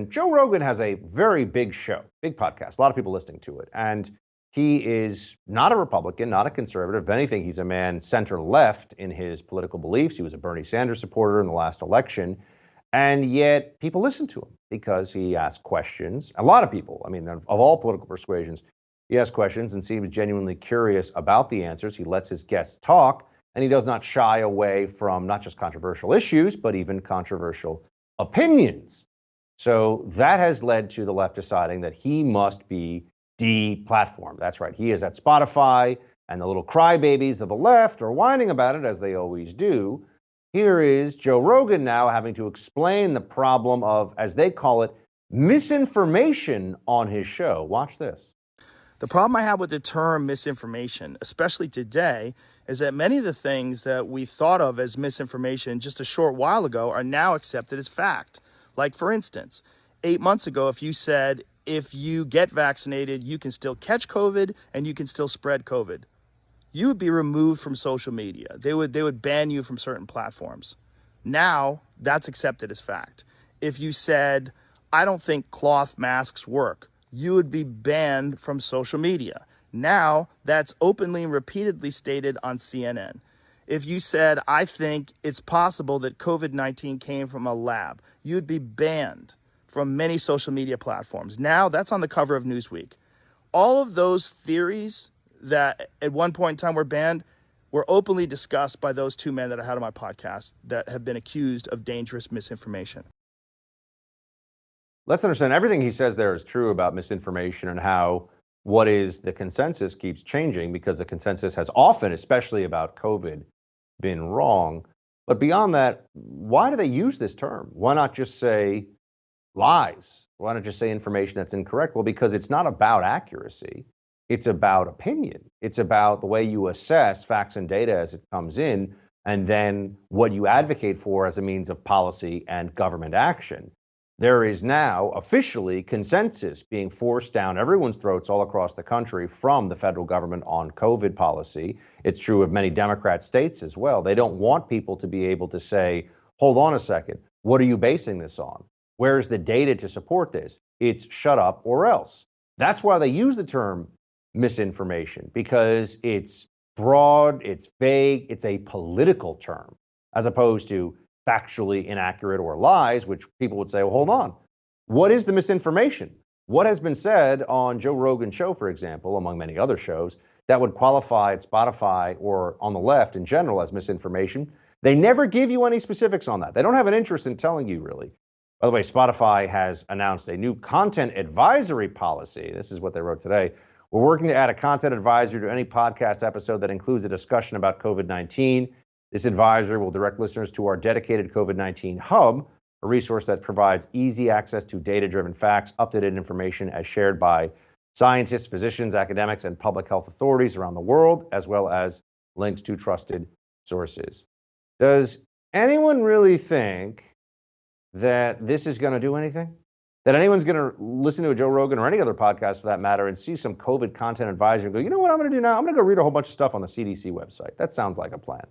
Rogan. Joe Rogan has a very big show, big podcast, a lot of people listening to it. And he is not a Republican, not a conservative. If anything, he's a man center-left in his political beliefs. He was a Bernie Sanders supporter in the last election. And yet people listen to him because he asks questions. A lot of people, I mean, of all political persuasions, he asks questions and seems genuinely curious about the answers. He lets his guests talk, and he does not shy away from not just controversial issues, but even controversial opinions. So that has led to the left deciding that he must be deplatformed. That's right. He is at Spotify, and the little crybabies of the left are whining about it, as they always do. Here is Joe Rogan now having to explain the problem of, as they call it, misinformation on his show. Watch this. The problem I have with the term misinformation, especially today, is that many of the things that we thought of as misinformation just a short while ago are now accepted as fact. Like, for instance, 8 months ago, if you said, if you get vaccinated, you can still catch COVID and you can still spread COVID, you would be removed from social media. They would ban you from certain platforms. Now, that's accepted as fact. If you said, I don't think cloth masks work, you would be banned from social media. Now, that's openly and repeatedly stated on CNN. If you said, I think it's possible that COVID-19 came from a lab, you'd be banned from many social media platforms. Now, that's on the cover of Newsweek. All of those theories that at one point in time were banned were openly discussed by those two men that I had on my podcast that have been accused of dangerous misinformation. Let's understand everything he says there is true about misinformation and how what is the consensus keeps changing, because the consensus has often, especially about COVID, been wrong. But beyond that, why do they use this term? Why not just say lies? Why not just say information that's incorrect? Well, because it's not about accuracy. It's about opinion. It's about the way you assess facts and data as it comes in, and then what you advocate for as a means of policy and government action. There is now officially consensus being forced down everyone's throats all across the country from the federal government on COVID policy. It's true of many Democrat states as well. They don't want people to be able to say, hold on a second, what are you basing this on? Where's the data to support this? It's shut up or else. That's why they use the term misinformation, because it's broad, it's vague, it's a political term, as opposed to factually inaccurate or lies, which people would say, well, hold on. What is the misinformation? What has been said on Joe Rogan's show, for example, among many other shows, that would qualify at Spotify or on the left in general as misinformation? They never give you any specifics on that. They don't have an interest in telling you, really. By the way, Spotify has announced a new content advisory policy. This is what they wrote today. We're working to add a content advisory to any podcast episode that includes a discussion about COVID-19. This advisory will direct listeners to our dedicated COVID-19 hub, a resource that provides easy access to data-driven facts, up-to-date information as shared by scientists, physicians, academics, and public health authorities around the world, as well as links to trusted sources. Does anyone really think that this is going to do anything? That anyone's going to listen to a Joe Rogan or any other podcast for that matter and see some COVID content advisory and go, you know what I'm going to do now? I'm going to go read a whole bunch of stuff on the CDC website. That sounds like a plan.